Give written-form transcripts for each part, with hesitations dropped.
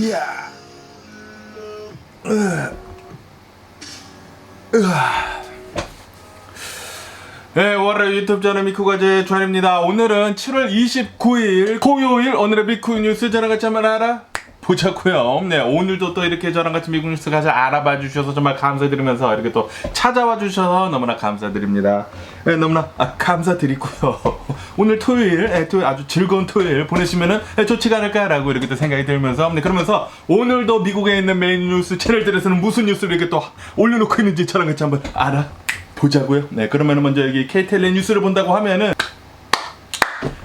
야. 네, 월요일 유튜브 채널 미쿠가제 주한입니다. 오늘은 7월 29일 토요일 오늘의 미쿠 뉴스 저랑 같이 한번 알아보자고요. 네, 오늘도 또 이렇게 저랑 같이 미국 뉴스 같이 알아봐 주셔서 정말 감사드리면서 이렇게 또 찾아와 주셔서 너무나 감사드립니다. 네, 너무나 감사드리고요. 오늘 토요일 아주 즐거운 토요일 보내시면은 좋지가 않을까라고 이렇게 또 생각이 들면서 그러면서 오늘도 미국에 있는 메인 뉴스 채널들에서는 무슨 뉴스를 이렇게 또 올려놓고 있는지 저랑 같이 한번 보자고요. 네, 그러면 먼저 여기 KTLA 뉴스를 본다고 하면은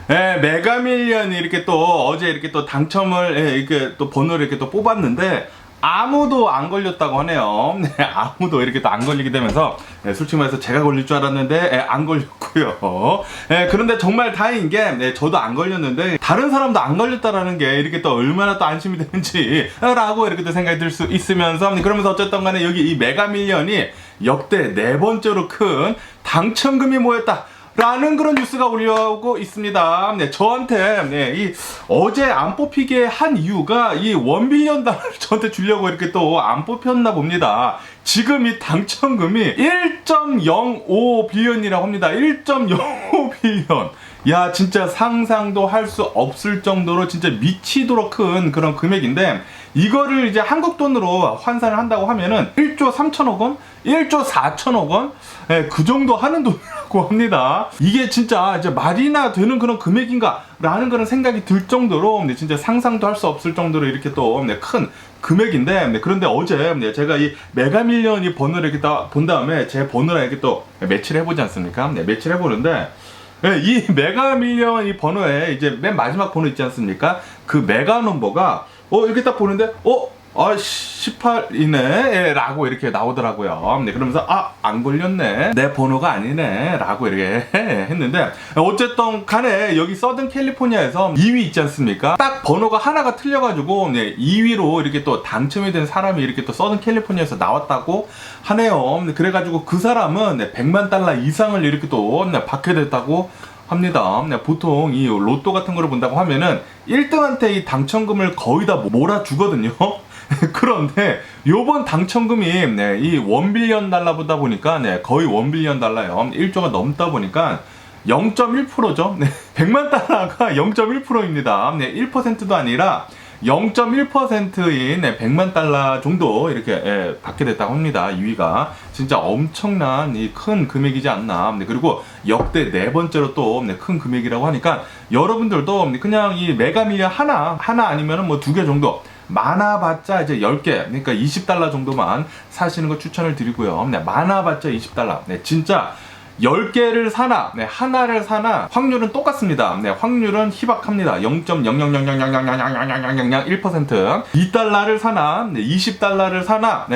메가밀리언이 이렇게 또 어제 이렇게 또 당첨을 이렇게 또 번호를 이렇게 또 뽑았는데 아무도 안 걸렸다고 하네요. 네, 아무도 이렇게 또 안 걸리게 되면서 솔직히 말해서 제가 걸릴 줄 알았는데 안 걸렸고요. 그런데 정말 다행인 게 저도 안 걸렸는데 다른 사람도 안 걸렸다라는 게 이렇게 또 얼마나 또 안심이 되는지 라고 이렇게 또 생각이 들 수 있으면서 그러면서 어쨌든 간에 여기 이 메가밀리언이 역대 4번째로 큰 당첨금이 모였다 라는 그런 뉴스가 올라오고 있습니다. 네, 저한테 이 어제 안 뽑히게 한 이유가 이 $1빌리언 저한테 주려고 이렇게 또 안 뽑혔나 봅니다. 지금 이 당첨금이 1.05 빌리언이라고 합니다. 1.05 빌리언. 야, 진짜 상상도 할 수 없을 정도로 진짜 미치도록 큰 그런 금액인데 이거를 이제 한국 돈으로 환산을 한다고 하면은 1조 3천억 원? 1조 4천억 원? 그 정도 하는 돈이라고 합니다. 이게 진짜 이제 말이나 되는 그런 금액인가? 라는 그런 생각이 들 정도로 진짜 상상도 할 수 없을 정도로 이렇게 또 큰 금액인데 그런데 어제 제가 이 메가밀리언이 번호를 이렇게 본 다음에 제 번호랑 이렇게 또 매치를 해보지 않습니까? 매치를 해보는데 이 메가밀리언 이 번호에 이제 맨 마지막 번호 있지 않습니까? 그 메가 넘버가 이렇게 딱 보는데 18이네 라고 이렇게 나오더라고요. 그러면서 안 걸렸네, 내 번호가 아니네 라고 이렇게 했는데 어쨌든 간에 여기 서든 캘리포니아에서 2위 있지 않습니까? 딱 번호가 하나가 틀려가지고 2위로 이렇게 또 당첨이 된 사람이 이렇게 또 서든 캘리포니아에서 나왔다고 하네요. 그래가지고 그 사람은 $100만 이상을 이렇게 또 받게 됐다고 합니다. 보통 이 로또 같은 거를 본다고 하면은 1등한테 이 당첨금을 거의 다 몰아주거든요. 그런데 요번 당첨금이 이 $1빌리언 보다 보니까 거의 $1빌리언 1조가 넘다 보니까 0.1%죠. $100만 0.1%입니다. 1%도 아니라 0.1%인 $100만 정도 이렇게 받게 됐다고 합니다. 2위가 진짜 엄청난 이 큰 금액이지 않나. 그리고 역대 4번째로 또 큰 금액이라고 하니까 여러분들도 그냥 이 메가밀리언 하나 아니면은 뭐 2개 정도 많아봤자 이제 10개, 그러니까 $20 정도만 사시는 거 추천을 드리고요. 많아봤자 $20. 진짜 10개를 사나, 하나를 사나, 확률은 똑같습니다. 확률은 희박합니다. 0.00000000001%. $2를 사나, $20를 사나,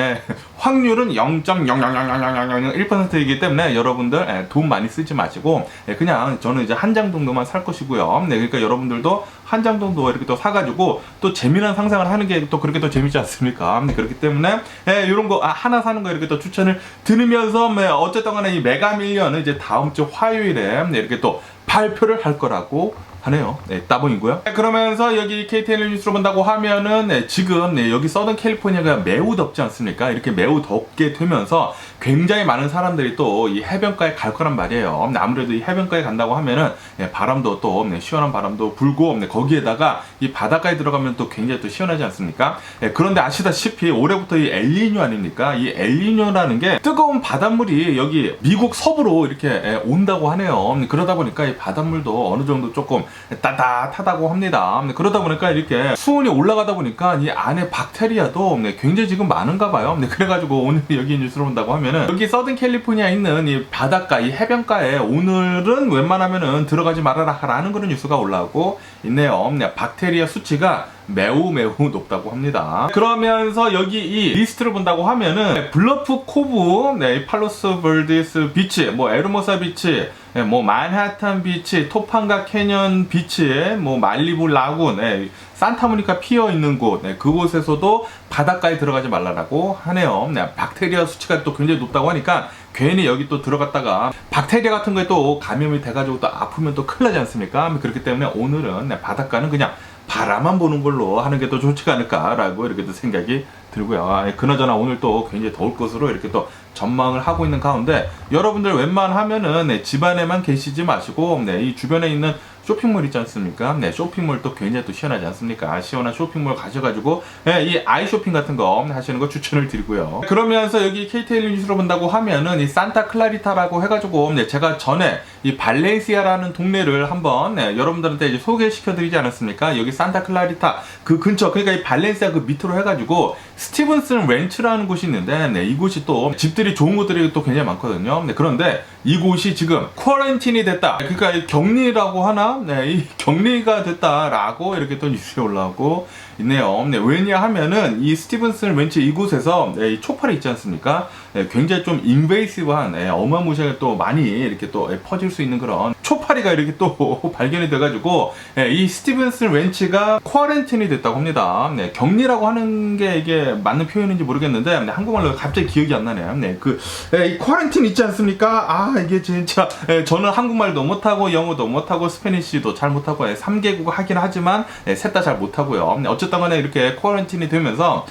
확률은 0.0000001%이기 때문에 여러분들 돈 많이 쓰지 마시고 그냥 저는 이제 한 장 정도만 살 것이고요. 그러니까 여러분들도 한 장 정도 이렇게 또 사가지고 또 재미난 상상을 하는 게 또 그렇게 또 재밌지 않습니까? 그렇기 때문에 이런 거 하나 사는 거 이렇게 또 추천을 드리면서 어쨌든 간에 이 메가밀리언은 이제 다음 주 화요일에 이렇게 또 발표를 할 거라고 하네요. 따봉이고요. 그러면서 여기 KTLA 뉴스로 본다고 하면은 지금 여기 서든 캘리포니아가 매우 덥지 않습니까? 이렇게 매우 덥게 되면서 굉장히 많은 사람들이 또 이 해변가에 갈 거란 말이에요. 아무래도 이 해변가에 간다고 하면은 바람도 또 시원한 바람도 불고 거기에다가 이 바닷가에 들어가면 또 굉장히 또 시원하지 않습니까? 그런데 아시다시피 올해부터 이 엘니뇨 아닙니까? 이 엘니뇨라는 게 뜨거운 바닷물이 여기 미국 서부로 이렇게 온다고 하네요. 그러다 보니까 이 바닷물도 어느 정도 조금 따뜻하다고 합니다. 그러다 보니까 이렇게 수온이 올라가다 보니까 이 안에 박테리아도 굉장히 지금 많은가 봐요. 그래가지고 오늘 여기 뉴스로 본다고 하면은 여기 서든 캘리포니아에 있는 이 바닷가, 이 해변가에 오늘은 웬만하면은 들어가지 말아라 라는 그런 뉴스가 올라오고 있네요. 박테리아 수치가 매우 높다고 합니다. 그러면서 여기 이 리스트를 본다고 하면은 블러프 코브, 팔로스 벌디스 비치, 에르모사 비치, 만하탄 비치, 토판가 캐년 비치, 말리부 라군, 산타모니카 피어 있는 곳, 그곳에서도 바닷가에 들어가지 말라라고 하네요. 박테리아 수치가 또 굉장히 높다고 하니까 괜히 여기 또 들어갔다가 박테리아 같은 거에 또 감염이 돼가지고 또 아프면 또 큰일 나지 않습니까? 그렇기 때문에 오늘은 바닷가는 그냥 바라만 보는 걸로 하는 게 더 좋지 않을까라고 이렇게 또 생각이 들고요. 그나저나 오늘 또 굉장히 더울 것으로 이렇게 또 전망을 하고 있는 가운데 여러분들 웬만하면은 집 안에만 계시지 마시고 이 주변에 있는 쇼핑몰 있지 않습니까? 쇼핑몰 또 굉장히 또 시원하지 않습니까? 시원한 쇼핑몰 가셔가지고 이 아이 쇼핑 같은 거 하시는 거 추천을 드리고요. 그러면서 여기 KTL 뉴스로 본다고 하면은 이 산타 클라리타라고 해가지고 제가 전에 이 발렌시아라는 동네를 한번 여러분들한테 이제 소개시켜드리지 않았습니까? 여기 산타 클라리타 그 근처, 그러니까 이 발렌시아 그 밑으로 해가지고 스티븐슨 렌츠라는 곳이 있는데 이곳이 또 집들이 좋은 곳들이 또 굉장히 많거든요. 그런데 이곳이 지금 쿼런틴이 됐다. 그러니까 이 격리라고 하나? 이 격리가 됐다라고 이렇게 또 뉴스에 올라오고 있네요. 왜냐하면은 이 스티븐슨 렌츠 이곳에서 이 초파리 있지 않습니까? 굉장히 좀 인베이시브한 어마무시하게 또 많이 이렇게 또 퍼질 수 있는 그런 초파리가 이렇게 또 발견이 돼가지고 이 스티븐슨 렌츠가 쿼런틴이 됐다고 합니다. 격리라고 하는 게 이게 맞는 표현인지 모르겠는데 한국말로 갑자기 기억이 안 나네요. 이 쿼런틴 있지 않습니까? 이게 진짜 저는 한국말도 못하고 영어도 못하고 스페니쉬도 잘 못하고 3개국 하긴 하지만 셋 다 잘 못하고요. 어쨌든 간에 이렇게 쿼런틴이 되면서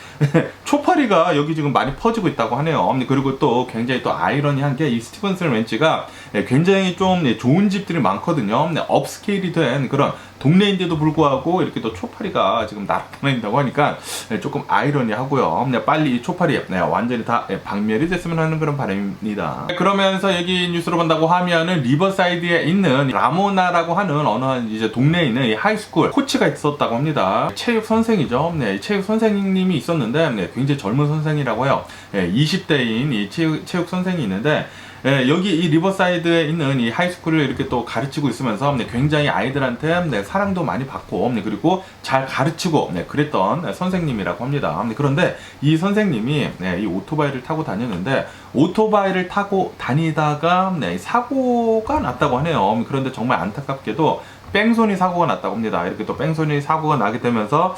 초파리가 여기 지금 많이 퍼지고 있다고 하네요. 그리고 또 굉장히 또 아이러니한 게 이 스티븐슨 렌치가 굉장히 좀 좋은 집들이 많거든요. 업스케일이 된 그런 동네인데도 불구하고 이렇게 또 초파리가 지금 나타난다고 하니까 조금 아이러니하고요. 빨리 이 초파리 완전히 다 박멸이 됐으면 하는 그런 바람입니다. 그러면서 여기 뉴스로 본다고 하면은 리버사이드에 있는 라모나라고 하는 어느 이제 동네에 있는 이 하이스쿨 코치가 있었다고 합니다. 체육 선생이죠. 체육 선생님이 있었는데 굉장히 젊은 선생이라고 해요. 20대인 이 체육 선생이 있는데 여기 이 리버사이드에 있는 이 하이스쿨을 이렇게 또 가르치고 있으면서 굉장히 아이들한테 사랑도 많이 받고 그리고 잘 가르치고 그랬던 선생님이라고 합니다. 그런데 이 선생님이 이 오토바이를 타고 다녔는데 오토바이를 타고 다니다가 사고가 났다고 하네요. 그런데 정말 안타깝게도 뺑소니 사고가 났다고 합니다. 이렇게 또 뺑소니 사고가 나게 되면서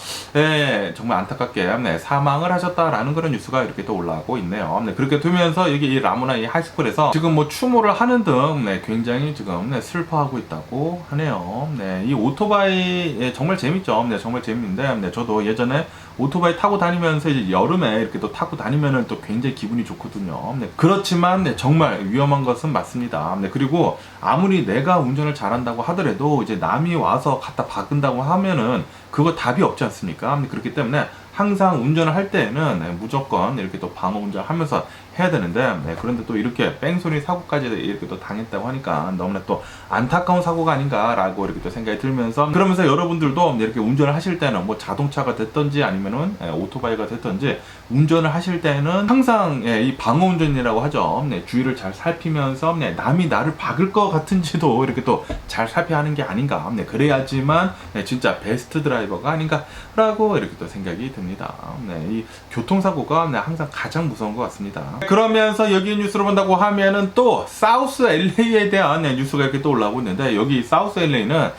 정말 안타깝게 사망을 하셨다라는 그런 뉴스가 이렇게 또 올라오고 있네요. 그렇게 되면서 여기 이 라모나 이 하이스쿨에서 지금 뭐 추모를 하는 등 굉장히 지금 슬퍼하고 있다고 하네요. 이 오토바이 정말 재밌죠. 정말 재밌는데 저도 예전에 오토바이 타고 다니면서 이제 여름에 이렇게 또 타고 다니면은 또 굉장히 기분이 좋거든요. 그렇지만 정말 위험한 것은 맞습니다. 그리고 아무리 내가 운전을 잘한다고 하더라도 이제 남이 와서 갖다 박은다고 하면은 그거 답이 없지 않습니까? 그렇기 때문에 항상 운전을 할 때에는 무조건 이렇게 또 방어 운전 하면서 해야 되는데 그런데 또 이렇게 뺑소니 사고까지 이렇게 또 당했다고 하니까 너무나 또 안타까운 사고가 아닌가라고 이렇게 또 생각이 들면서 그러면서 여러분들도 이렇게 운전을 하실 때는 뭐 자동차가 됐든지 아니면은 오토바이가 됐든지 운전을 하실 때는 항상 이 방어 운전이라고 하죠. 주위를 잘 살피면서 남이 나를 박을 것 같은지도 이렇게 또 잘 살펴야 하는 게 아닌가. 그래야지만 진짜 베스트 드라이버가 아닌가라고 이렇게 또 생각이 듭니다. 이 교통사고가 항상 가장 무서운 것 같습니다. 그러면서 여기 뉴스를 본다고 하면은 또 사우스 LA에 대한 뉴스가 이렇게 또 올라오고 있는데 여기 사우스 LA는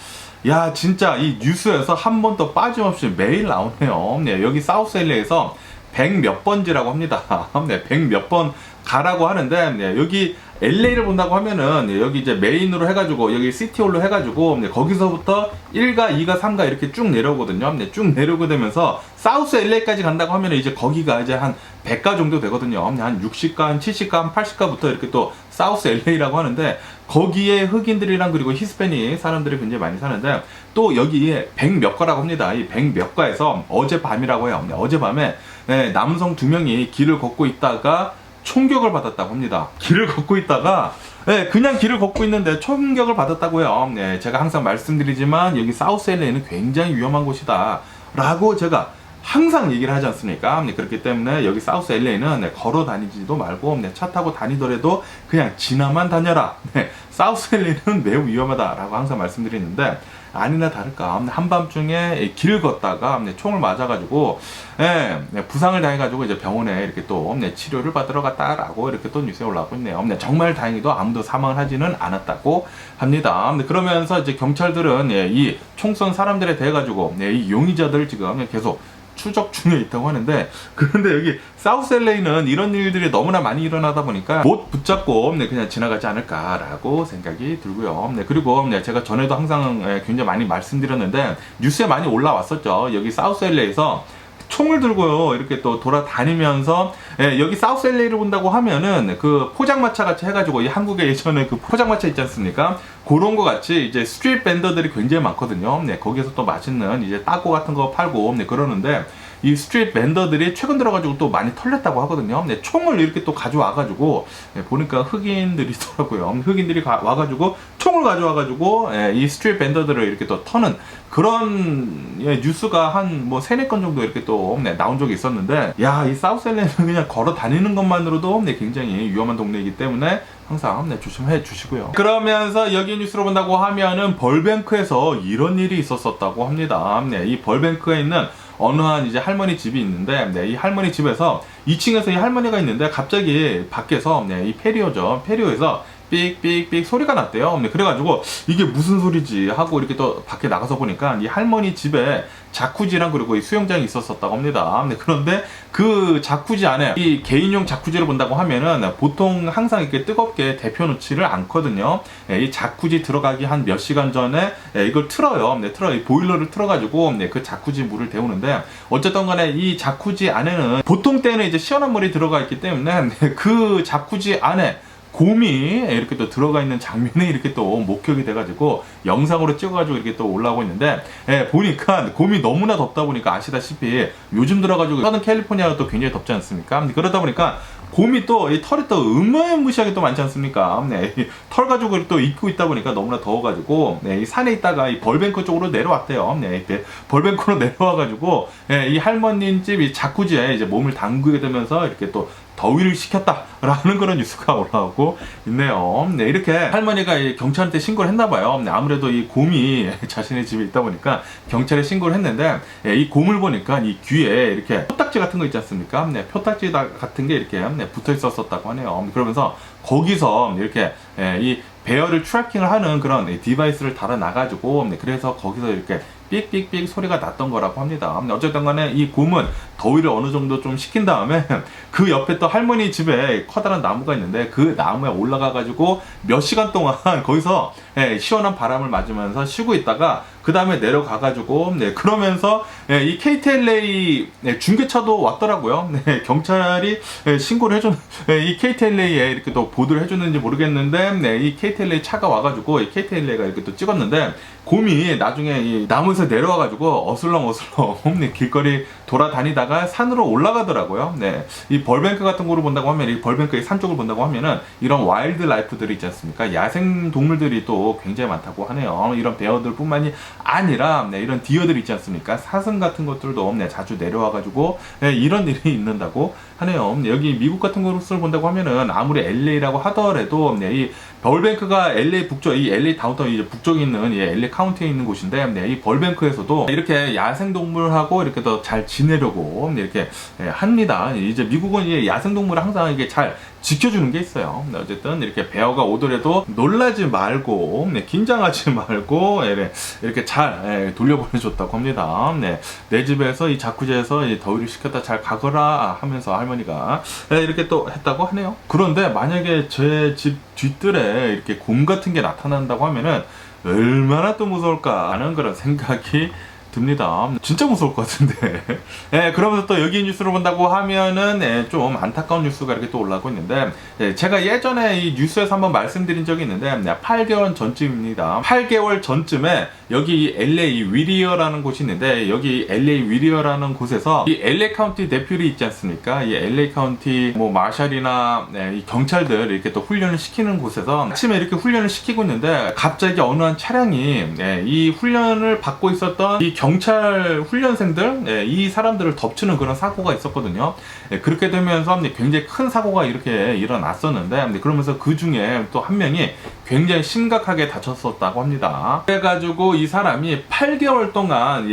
야 진짜 이 뉴스에서 한 번도 빠짐없이 매일 나오네요. 여기 사우스 LA에서 100몇 번지라고 합니다. 100몇 번 가라고 하는데 여기 LA를 본다고 하면은 여기 이제 메인으로 해가지고 여기 시티홀로 해가지고 거기서부터 1가 2가 3가 이렇게 쭉 내려오거든요. 쭉 내려오게 되면서 사우스 LA까지 간다고 하면은 이제 거기가 이제 한 100가 정도 되거든요. 한 60가, 한 70가, 한 80가부터 이렇게 또 사우스 LA라고 하는데 거기에 흑인들이랑 그리고 히스패닉 사람들이 굉장히 많이 사는데 또 여기에 100몇 가라고 합니다. 이 100몇 가에서 어젯밤이라고 해요. 어젯밤에 남성 2명이 길을 걷고 있다가 총격을 받았다고 합니다. 길을 걷고 있다가 그냥 길을 걷고 있는데 총격을 받았다고요. 제가 항상 말씀드리지만 여기 사우스 LA는 굉장히 위험한 곳이다 라고 제가 항상 얘기를 하지 않습니까? 그렇기 때문에 여기 사우스 LA는 걸어 다니지도 말고 차 타고 다니더라도 그냥 지나만 다녀라. 사우스 LA는 매우 위험하다라고 항상 말씀드리는데 아니나 다를까 한밤중에 길을 걷다가 총을 맞아가지고 부상을 당해가지고 이제 병원에 이렇게 또 치료를 받으러 갔다라고 이렇게 또 뉴스에 올라오고 있네요. 정말 다행히도 아무도 사망을 하지는 않았다고 합니다. 그러면서 이제 경찰들은 이 총쏜 사람들에 대해 가지고 이 용의자들 지금 계속 추적 중에 있다고 하는데, 그런데 여기 사우스 LA는 이런 일들이 너무나 많이 일어나다 보니까 못 붙잡고 그냥 지나가지 않을까라고 생각이 들고요. 그리고 제가 전에도 항상 굉장히 많이 말씀드렸는데 뉴스에 많이 올라왔었죠. 여기 사우스 LA에서 총을 들고요 이렇게 또 돌아다니면서, 여기 사우스 LA를 본다고 하면은 그 포장마차 같이 해가지고, 이 한국에 예전에 그 포장마차 있지 않습니까? 그런 거 같이 이제 스트리트 밴더들이 굉장히 많거든요. 거기서 또 맛있는 이제 따고 같은 거 팔고 그러는데, 이 스트리트 밴더들이 최근 들어가지고 또 많이 털렸다고 하거든요. 총을 이렇게 또 가져와가지고, 보니까 흑인들이더라고요. 흑인들이 와가지고 총을 가져와가지고 이 스트리트 밴더들을 이렇게 또 터는 그런 뉴스가 한 뭐 3-4건 정도 이렇게 또 나온 적이 있었는데, 야, 이 사우스 LA는 그냥 걸어 다니는 것만으로도 굉장히 위험한 동네이기 때문에 항상 조심해 주시고요. 그러면서 여기 뉴스로 본다고 하면은 벌뱅크에서 이런 일이 있었었다고 합니다. 이 벌뱅크에 있는 어느 한 이제 할머니 집이 있는데, 이 할머니 집에서 2층에서 이 할머니가 있는데 갑자기 밖에서 이 페리오에서 삑삑삑 소리가 났대요. 그래가지고 이게 무슨 소리지 하고 이렇게 또 밖에 나가서 보니까 이 할머니 집에 자쿠지랑 그리고 이 수영장이 있었다고 합니다. 그런데 그 자쿠지 안에, 이 개인용 자쿠지를 본다고 하면은 보통 항상 이렇게 뜨겁게 데펴놓지를 않거든요. 이 자쿠지 들어가기 한 몇 시간 전에 이걸 틀어요. 이 보일러를 틀어가지고 그 자쿠지 물을 데우는데, 어쨌든 간에 이 자쿠지 안에는 보통 때는 이제 시원한 물이 들어가 있기 때문에 그 자쿠지 안에 곰이 이렇게 또 들어가 있는 장면이 이렇게 또 목격이 돼가지고 영상으로 찍어가지고 이렇게 또 올라오고 있는데, 보니까 곰이 너무나 덥다 보니까 아시다시피 요즘 들어가지고 서든 캘리포니아가 또 굉장히 덥지 않습니까? 그러다 보니까 곰이 또 이 털이 또 무시하게 또 많지 않습니까? 털 가지고 또 입고 있다 보니까 너무나 더워가지고 이 산에 있다가 이 벌뱅크 쪽으로 내려왔대요. 벌뱅크로 내려와가지고 이 할머님 집 이 자쿠지에 이제 몸을 담그게 되면서 이렇게 또 더위를 식혔다라는 그런 뉴스가 올라오고 있네요. 이렇게 할머니가 경찰한테 신고를 했나봐요. 아무래도 이 곰이 자신의 집에 있다 보니까 경찰에 신고를 했는데, 이 곰을 보니까 이 귀에 이렇게 표딱지 같은 거 있지 않습니까? 표딱지 같은 게 이렇게 붙어 있었다고 하네요. 그러면서 거기서 이렇게 이 배열을 트래킹을 하는 그런 디바이스를 달아놔가지고, 그래서 거기서 이렇게 삑삑삑 소리가 났던 거라고 합니다. 어쨌든 간에 이 곰은 더위를 어느 정도 좀 식힌 다음에 그 옆에 또 할머니 집에 커다란 나무가 있는데, 그 나무에 올라가가지고 몇 시간 동안 거기서 시원한 바람을 맞으면서 쉬고 있다가 그 다음에 내려가가지고 그러면서 이 KTLA 중계차도 왔더라고요. 경찰이 신고를 해준, 이 KTLA에 이렇게 또 보도를 해줬는지 모르겠는데, 이 KTLA 차가 와가지고 이 KTLA가 이렇게 또 찍었는데, 곰이 나중에 이 나무에서 내려와가지고 어슬렁어슬렁 길거리 돌아다니다가 산으로 올라가더라고요. 이 벌뱅크 같은 거를 본다고 하면, 이 벌뱅크의 산 쪽을 본다고 하면은 이런 와일드 라이프들이 있지 않습니까? 야생 동물들이 또 굉장히 많다고 하네요. 이런 베어들 뿐만이 아니라 이런 디어들 있지 않습니까? 사슴 같은 것들도 자주 내려와가지고 이런 일이 있는다고 하네요. 여기 미국 같은 것을 본다고 하면은 아무리 LA라고 하더라도 이 벌뱅크가 LA 북쪽, 이 LA 다운타운 이제 북쪽에 있는 이 LA 카운티에 있는 곳인데, 이 벌뱅크에서도 이렇게 야생동물하고 이렇게 더 잘 지내려고 이렇게 합니다. 이제 미국은 이 야생동물을 항상 이게 잘 지켜주는 게 있어요. 어쨌든 이렇게 베어가 오더라도 놀라지 말고 긴장하지 말고 이렇게 잘 돌려보내줬다고 합니다. 내 집에서 이 자쿠지에서 이 더위를 식혔다 잘 가거라 하면서 할머니가 이렇게 또 했다고 하네요. 그런데 만약에 제 집 뒷뜰에 이렇게 곰 같은 게 나타난다고 하면은 얼마나 또 무서울까 하는 그런 생각이 듭니다. 진짜 무서울 것 같은데. 그러면서 또 여기 뉴스를 본다고 하면은 좀 안타까운 뉴스가 이렇게 또 올라오고 있는데, 제가 예전에 이 뉴스에서 한번 말씀드린 적이 있는데 8개월 전쯤입니다. 8개월 전쯤에 여기 LA 위리어라는 곳이 있는데, 여기 LA 위리어라는 곳에서 이 LA 카운티 대표리 있지 않습니까? 이 LA 카운티 뭐 마샬이나 이 경찰들 이렇게 또 훈련을 시키는 곳에서 아침에 이렇게 훈련을 시키고 있는데, 갑자기 어느 한 차량이 이 훈련을 받고 있었던 이 경찰 훈련생들, 이 사람들을 덮치는 그런 사고가 있었거든요. 그렇게 되면서 굉장히 큰 사고가 이렇게 일어났었는데, 그러면서 그 중에 또 한 명이 굉장히 심각하게 다쳤었다고 합니다. 그래가지고 이 사람이 8개월 동안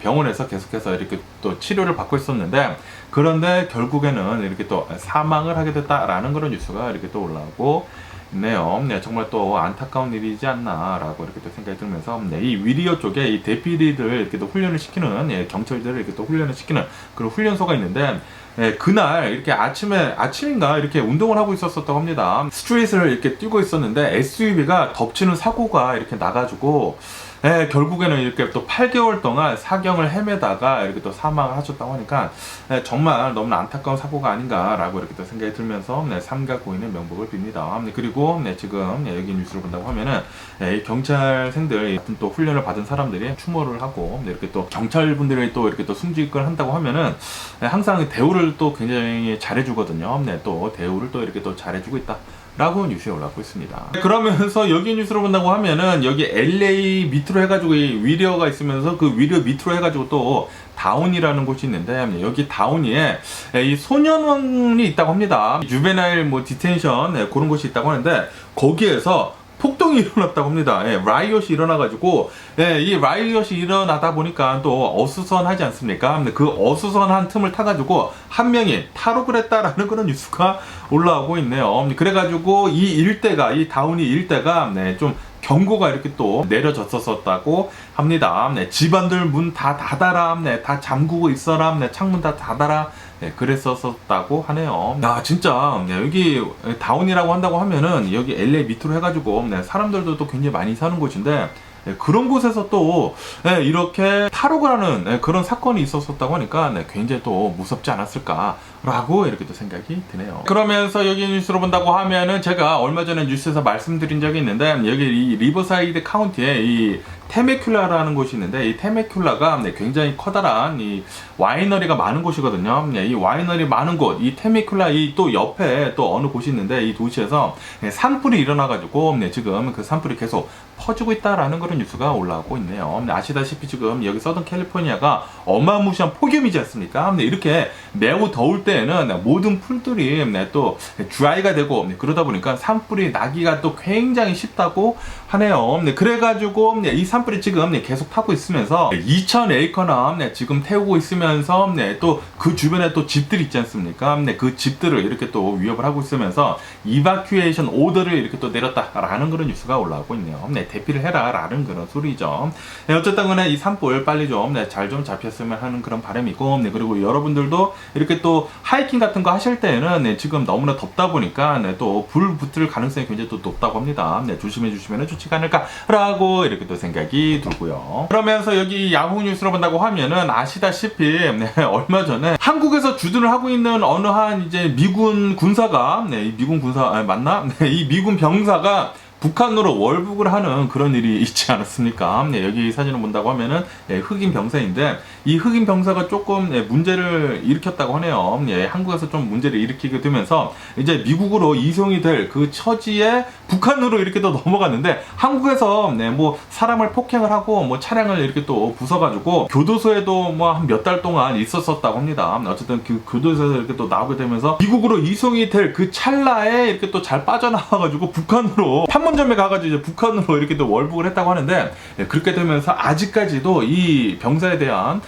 병원에서 계속해서 이렇게 또 치료를 받고 있었는데, 그런데 결국에는 이렇게 또 사망을 하게 됐다라는 그런 뉴스가 이렇게 또 올라오고 있네요. 네, 정말 또 안타까운 일이지 않나라고 이렇게 또 생각이 들면서 네, 이 위리어 쪽에 이 대피리들 이렇게 또 훈련을 시키는 예, 경찰들을 이렇게 또 훈련을 시키는 그런 훈련소가 있는데 예, 그날 이렇게 아침인가 이렇게 운동을 하고 있었다고 합니다. 스트릿을 이렇게 뛰고 있었는데 SUV가 덮치는 사고가 이렇게 나가지고 예, 결국에는 이렇게 또 8개월 동안 사경을 헤매다가 이렇게 또 사망을 하셨다고 하니까 예, 정말 너무나 안타까운 사고가 아닌가라고 이렇게 또 생각이 들면서 네, 삼가 고인의 명복을 빕니다. 네, 그리고 네, 지금 예, 여기 뉴스를 본다고 하면은 예, 이 경찰생들 같은 또 훈련을 받은 사람들이 추모를 하고 네, 이렇게 또 경찰분들이 또 이렇게 또 승직을 한다고 하면은 네, 항상 대우를 또 굉장히 잘해주거든요. 네, 또 대우를 또 이렇게 또 잘해주고 있다. 라고 뉴스에 올라오고 있습니다. 그러면서 여기 뉴스를 본다고 하면은 여기 LA 밑으로 해가지고 이 위리어가 있으면서 그 위리어 밑으로 해가지고 또 다운이라는 곳이 있는데 여기 다운이에 이 소년원이 있다고 합니다. 주베나일 뭐 디텐션 네, 그런 곳이 있다고 하는데 거기에서 폭동이 일어났다고 합니다. 예, 라이엇이 일어나가지고 예, 이 라이엇이 일어나다 보니까 또 어수선하지 않습니까? 근데 그 어수선한 틈을 타가지고 한 명이 탈옥을 했다라는 그런 뉴스가 올라오고 있네요. 그래가지고 이 다운이 일대가 네, 좀 경고가 이렇게 또 내려졌었다고 합니다. 네, 집안들 문 다 닫아라, 네, 다 잠그고 있어라, 네, 창문 다 닫아라. 네, 그랬었다고 하네요. 아, 진짜, 네, 여기 다운이라고 한다고 하면은 여기 LA 밑으로 해가지고 네, 사람들도 또 굉장히 많이 사는 곳인데 네, 그런 곳에서 또 네, 이렇게 탈옥을 하는 네, 그런 사건이 있었다고 하니까 네, 굉장히 또 무섭지 않았을까라고 이렇게 또 생각이 드네요. 그러면서 여기 뉴스로 본다고 하면은 제가 얼마 전에 뉴스에서 말씀드린 적이 있는데 여기 이 리버사이드 카운티에 이 테메큘라라는 곳이 있는데 이 테메큘라가 네, 굉장히 커다란 이 와이너리가 많은 곳이거든요. 네, 이 와이너리 많은 곳, 이 테메큘라 이 또 옆에 또 어느 곳이 있는데 이 도시에서 네, 산불이 일어나가지고 네, 지금 그 산불이 계속 퍼지고 있다라는 그런 뉴스가 올라오고 있네요. 네, 아시다시피 지금 여기 서던 캘리포니아가 어마무시한 폭염이지 않습니까? 네, 이렇게 매우 더울 때에는 네, 모든 풀들이 네, 또 드라이가 되고 네, 그러다 보니까 산불이 나기가 또 굉장히 쉽다고 하네요. 네, 그래가지고 네, 이 산불이 지금 네, 계속 타고 있으면서 2,000에이커나 네, 지금 태우고 있으면서 네, 또 그 주변에 또 집들이 있지 않습니까? 네, 그 집들을 이렇게 또 위협을 하고 있으면서 이바큐에이션 오더를 이렇게 또 내렸다라는 그런 뉴스가 올라오고 있네요. 네, 대피를 해라라는 그런 소리죠. 네, 어쨌든 간에 이 산불 빨리 좀 잘 좀 잡혔으면 하는 그런 바람이고 네, 그리고 여러분들도 이렇게 또 하이킹 같은 거 하실 때는 네, 지금 너무나 덥다 보니까 네, 또 불 붙을 가능성이 굉장히 또 높다고 합니다. 네, 조심해 주시면 좋지가 않을까라고 이렇게 또 생각이 들고요. 그러면서 여기 야후 뉴스로 본다고 하면은 아시다시피 네, 얼마 전에 한국에서 주둔을 하고 있는 어느 한 이제 미군 군사가 네, 이 미군 군사 맞나? 네, 이 미군 병사가 북한으로 월북을 하는 그런 일이 있지 않았습니까? 네, 여기 사진을 본다고 하면은 네, 흑인 병사인데 이 흑인 병사가 조금 네, 문제를 일으켰다고 하네요. 네, 한국에서 좀 문제를 일으키게 되면서 이제 미국으로 이송이 될 그 처지에 북한으로 이렇게 또 넘어갔는데 한국에서 네, 뭐 사람을 폭행을 하고 뭐 차량을 이렇게 또 부숴가지고 교도소에도 뭐 한 몇 달 동안 있었었다고 합니다. 어쨌든 그 교도소에서 이렇게 또 나오게 되면서 미국으로 이송이 될 그 찰나에 이렇게 또 잘 빠져나와가지고 북한으로 판문점에 가가지고 이제 북한으로 이렇게 또 월북을 했다고 하는데 예, 그렇게 되면서 아직까지도 이 병사에 대한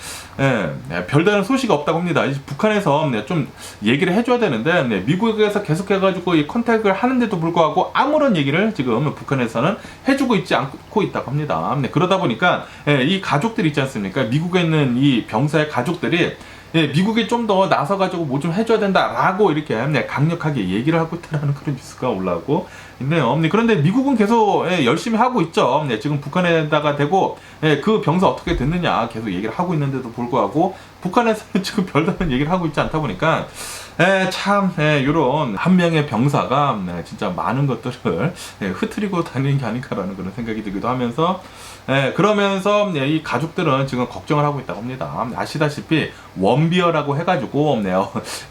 별다른 소식이 없다고 합니다. 이제 북한에서 좀 얘기를 해줘야 되는데 미국에서 계속해가지고 이 컨택을 하는데도 불구하고 아무런 얘기를 지금 북한에서는 해주고 있지 않고 있다고 합니다. 그러다 보니까 이 가족들 있지 않습니까? 미국에 있는 이 병사의 가족들이 미국이 좀 더 나서가지고 뭐 좀 해줘야 된다라고 이렇게 강력하게 얘기를 하고 있다는 그런 뉴스가 올라오고 있네요. 그런데 미국은 계속 열심히 하고 있죠. 지금 북한에다가 대고 그 병사 어떻게 됐느냐 계속 얘기를 하고 있는데도 불구하고 북한에서는 지금 별다른 얘기를 하고 있지 않다 보니까 이런 한 명의 병사가 진짜 많은 것들을 흐트리고 다니는 게 아닐까라는 그런 생각이 들기도 하면서 그러면서 이 가족들은 지금 걱정을 하고 있다고 합니다. 아시다시피 원비어라고 해가지고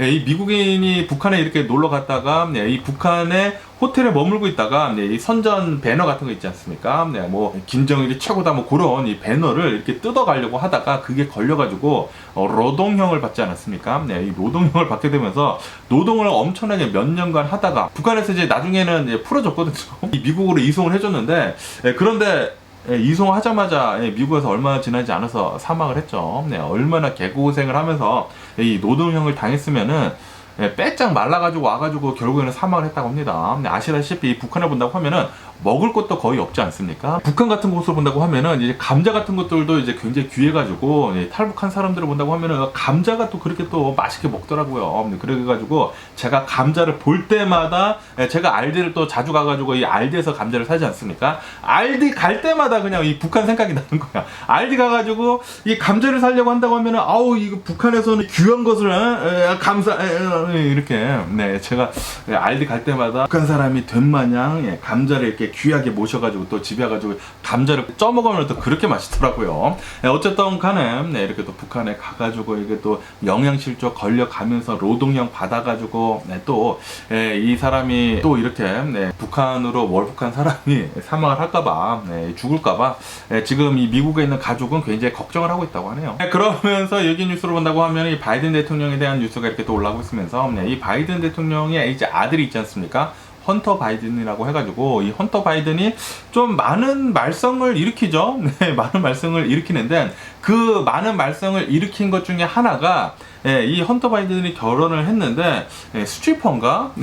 이 미국인이 북한에 이렇게 놀러 갔다가 이 북한의 호텔에 머물고 있다가 이 선전 배너 같은 거 있지 않습니까? 뭐 김정일이 최고다 뭐 그런 이 배너를 이렇게 뜯어가려고 하다가 그게 걸려가지고 노동형을 받지 않았습니까? 이 노동형을 받게 되면서 노동을 엄청나게 몇 년간 하다가 북한에서 이제 나중에는 이제 풀어줬거든요. 미국으로 이송을 해줬는데 그런데 이송하자마자 미국에서 얼마 지나지 않아서 사망을 했죠. 얼마나 개고생을 하면서 이 노동형을 당했으면은 빼짝 말라가지고 와가지고 결국에는 사망을 했다고 합니다. 아시다시피 이 북한을 본다고 하면은 먹을 것도 거의 없지 않습니까? 북한 같은 곳을 본다고 하면은 이제 감자 같은 것들도 이제 굉장히 귀해가지고 탈북한 사람들을 본다고 하면은 감자가 또 그렇게 또 맛있게 먹더라고요. 그래가지고 제가 감자를 볼 때마다 제가 알디를 또 자주 가가지고 이 알디에서 감자를 사지 않습니까? 알디 갈 때마다 그냥 이 북한 생각이 나는 거야. 알디 가가지고 이 감자를 사려고 한다고 하면은 아우 이거 북한에서는 귀한 것을 감사 이렇게 제가 알디 갈 때마다 북한 사람이 된 마냥 감자를 이렇게 귀하게 모셔가지고 또 집에 가가지고 감자를 쪄먹으면 또 그렇게 맛있더라고요. 어쨌든 간에 이렇게 또 북한에 가가지고 이게 또 영양실조 걸려가면서 노동력 받아가지고 또 이 사람이 또 이렇게 북한으로 월북한 사람이 사망을 할까봐 죽을까봐 지금 이 미국에 있는 가족은 굉장히 걱정을 하고 있다고 하네요. 그러면서 여기 뉴스를 본다고 하면 이 바이든 대통령에 대한 뉴스가 이렇게 또 올라오고 있으면서 이 바이든 대통령의 이제 아들이 있지 않습니까? 헌터 바이든이라고 해가지고 이 헌터 바이든이 좀 많은 말썽을 일으키죠. 많은 말썽을 일으키는데 그 많은 말썽을 일으킨 것 중에 하나가 이 헌터 바이든이 결혼을 했는데 스트리퍼인가?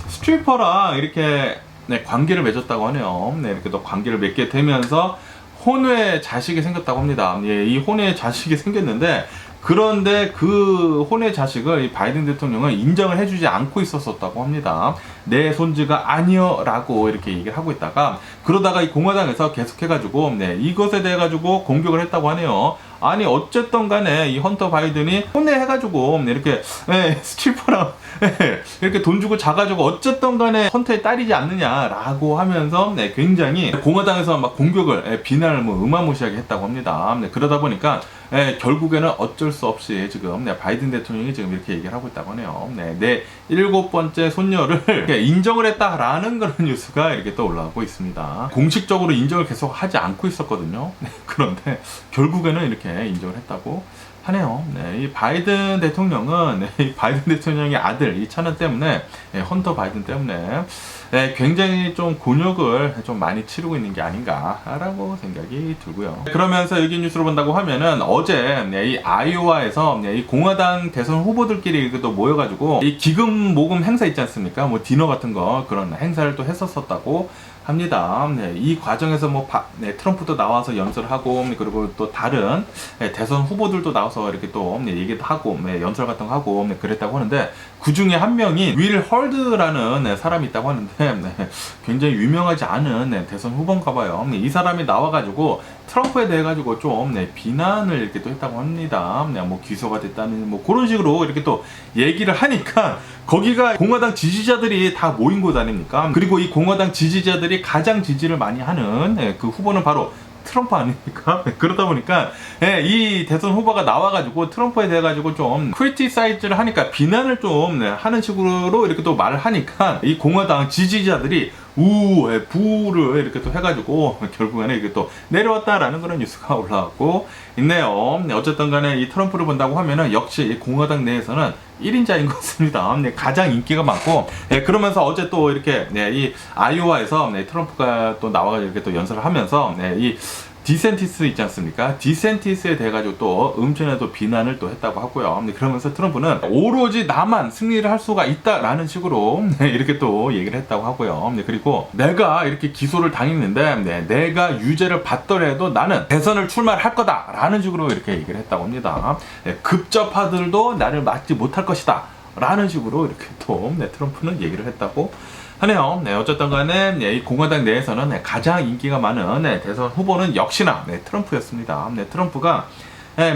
스트리퍼랑 이렇게 관계를 맺었다고 하네요. 이렇게 또 관계를 맺게 되면서 혼외 자식이 생겼다고 합니다. 이 혼외 자식이 생겼는데 그런데 그 혼의 자식을 이 바이든 대통령은 인정을 해주지 않고 있었다고 합니다. 내 손주가 아니여 라고 이렇게 얘기를 하고 있다가 그러다가 이 공화당에서 계속해가지고 이것에 대해 가지고 공격을 했다고 하네요. 아니 어쨌든 간에 이 헌터 바이든이 혼내해가지고 이렇게 스트리퍼랑 이렇게 돈 주고 자가지고 어쨌든 간에 헌터의 딸이지 않느냐라고 하면서 굉장히 공화당에서 막 공격을 비난을 어마무시하게 했다고 합니다. 그러다 보니까 결국에는 어쩔 수 없이 지금 바이든 대통령이 지금 이렇게 얘기를 하고 있다고 하네요. 내 7번째 손녀를 인정을 했다라는 그런 뉴스가 이렇게 또 올라오고 있습니다. 공식적으로 인정을 계속 하지 않고 있었거든요. 그런데 결국에는 이렇게 인정을 했다고 하네요. 이 바이든 대통령은 이 바이든 대통령의 아들 이 차는 때문에 헌터 바이든 때문에 굉장히 좀 곤욕을 좀 많이 치르고 있는 게 아닌가라고 생각이 들고요. 그러면서 여기 뉴스를 본다고 하면은 어제 이 아이오와에서 이 공화당 대선 후보들끼리 또 모여가지고 이 기금 모금 행사 있지 않습니까? 뭐 디너 같은 거 그런 행사를 또 했었다고 합니다. 이 과정에서 트럼프도 나와서 연설을 하고 그리고 또 다른 대선 후보들도 나와서 이렇게 또 얘기도 하고 연설 같은 거 하고 그랬다고 하는데 그 중에 한 명이 윌 헐드라는 사람이 있다고 하는데 굉장히 유명하지 않은 대선 후보인가 봐요. 이 사람이 나와가지고 트럼프에 대해 가지고 좀 비난을 이렇게 또 했다고 합니다. 뭐 기소가 됐다는 뭐 그런 식으로 이렇게 또 얘기를 하니까 거기가 공화당 지지자들이 다 모인 곳 아닙니까? 그리고 이 공화당 지지자들이 가장 지지를 많이 하는 그 후보는 바로 트럼프 아닙니까? 그러다 보니까 이 대선 후보가 나와가지고 트럼프에 대해 가지고 좀 크리티사이즈를 하니까 비난을 좀 하는 식으로 이렇게 또 말을 하니까 이 공화당 지지자들이 부를 이렇게 또 해가지고 결국에는 이게 또 내려왔다라는 그런 뉴스가 올라왔고 있네요. 어쨌든 간에 이 트럼프를 본다고 하면은 역시 이 공화당 내에서는 1인자인 것 같습니다. 가장 인기가 많고 그러면서 어제 또 이렇게 이 아이오와에서 트럼프가 또 나와가지고 이렇게 또 연설을 하면서 이 디센티스 있지 않습니까? 디센티스에 대해 가지고 또 엄청나게 또 비난을 또 했다고 하고요. 그러면서 트럼프는 오로지 나만 승리를 할 수가 있다라는 식으로 이렇게 또 얘기를 했다고 하고요. 그리고 내가 이렇게 기소를 당했는데 내가 유죄를 받더라도 나는 대선을 출마를 할 거다라는 식으로 이렇게 얘기를 했다고 합니다. 급접파들도 나를 막지 못할 것이다 라는 식으로 이렇게 또 트럼프는 얘기를 했다고 하네요. 어쨌든 간에 이 공화당 내에서는 가장 인기가 많은 대선 후보는 역시나 트럼프였습니다. 트럼프가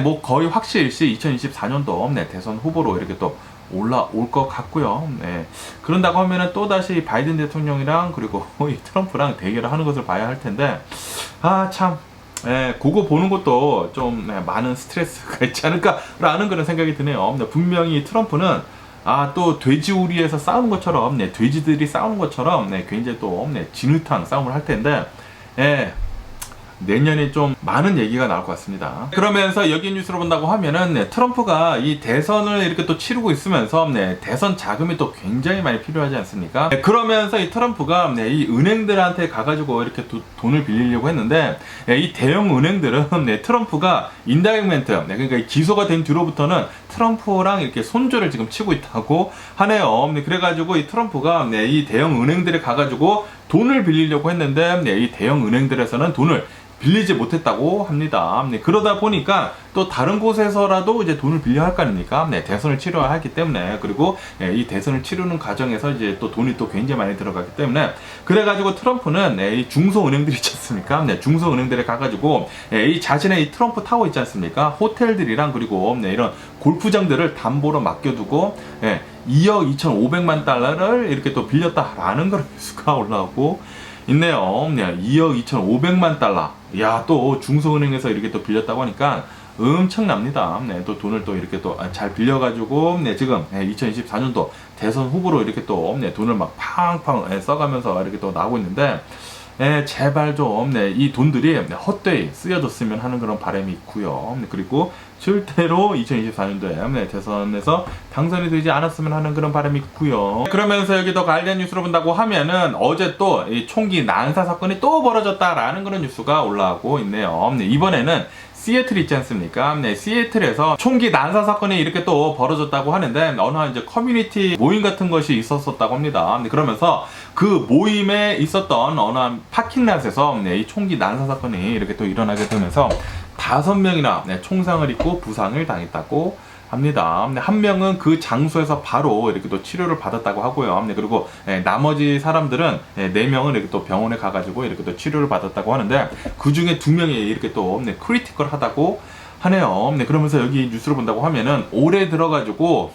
뭐 거의 확실시 2024년도 대선 후보로 이렇게 또 올라올 것 같고요. 그런다고 하면은 또다시 바이든 대통령이랑 그리고 이 트럼프랑 대결을 하는 것을 봐야 할 텐데 참 그거 보는 것도 좀 많은 스트레스가 있지 않을까라는 그런 생각이 드네요. 분명히 트럼프는 또 돼지우리에서 싸우는 것처럼 돼지들이 싸우는 것처럼 굉장히 또 진흙탕 싸움을 할 텐데 내년에 좀 많은 얘기가 나올 것 같습니다. 그러면서 여기 뉴스를 본다고 하면은 트럼프가 이 대선을 이렇게 또 치르고 있으면서 대선 자금이 또 굉장히 많이 필요하지 않습니까? 그러면서 이 트럼프가 이 은행들한테 가가지고 이렇게 돈을 빌리려고 했는데 이 대형 은행들은 트럼프가 인다이멘트 그러니까 기소가 된 뒤로부터는 트럼프랑 이렇게 손절을 지금 치고 있다고 하네요. 그래가지고 이 트럼프가 이 대형 은행들에 가가지고 돈을 빌리려고 했는데 이 대형 은행들에서는 돈을 빌리지 못했다고 합니다. 그러다 보니까 또 다른 곳에서라도 이제 돈을 빌려야 할 거 아닙니까? 대선을 치러야 하기 때문에, 그리고 이 대선을 치르는 과정에서 이제 또 돈이 또 굉장히 많이 들어가기 때문에, 그래가지고 트럼프는 이 중소은행들 있지 않습니까? 중소은행들에 가가지고 이 자신의 이 트럼프 타워 있지 않습니까? 호텔들이랑 그리고 이런 골프장들을 담보로 맡겨두고 2억 2,500만 달러를 이렇게 또 빌렸다라는 그런 뉴스가 올라오고 있네요. 2억 2,500만 달러. 야, 또 중소은행에서 이렇게 또 빌렸다고 하니까 엄청납니다. 또 돈을 또 이렇게 또 잘 빌려가지고 지금 2024년도 대선 후보로 이렇게 또 돈을 막 팡팡 써가면서 이렇게 또 나오고 있는데, 제발 좀 이 돈들이 헛되이 쓰여졌으면 하는 그런 바람이 있고요. 그리고 절대로 2024년도에 대선에서 당선이 되지 않았으면 하는 그런 바람이 있고요. 그러면서 여기 더 가이드 뉴스로 본다고 하면은 어제 또 이 총기 난사 사건이 또 벌어졌다라는 그런 뉴스가 올라오고 있네요. 이번에는 시애틀 있지 않습니까? 시애틀에서 총기 난사 사건이 이렇게 또 벌어졌다고 하는데, 어느 한 이제 커뮤니티 모임 같은 것이 있었다고 합니다. 그러면서 그 모임에 있었던 어느 한 파킹랏에서 이 총기 난사 사건이 이렇게 또 일어나게 되면서 5명이나 총상을 입고 부상을 당했다고 합니다. 한 명은 그 장소에서 바로 이렇게 또 치료를 받았다고 하고요. 그리고 나머지 사람들은 4명은 이렇게 또 병원에 가가지고 이렇게 또 치료를 받았다고 하는데, 그 중에 2명이 이렇게 또 크리티컬하다고 하네요. 그러면서 여기 뉴스를 본다고 하면은 올해 들어가지고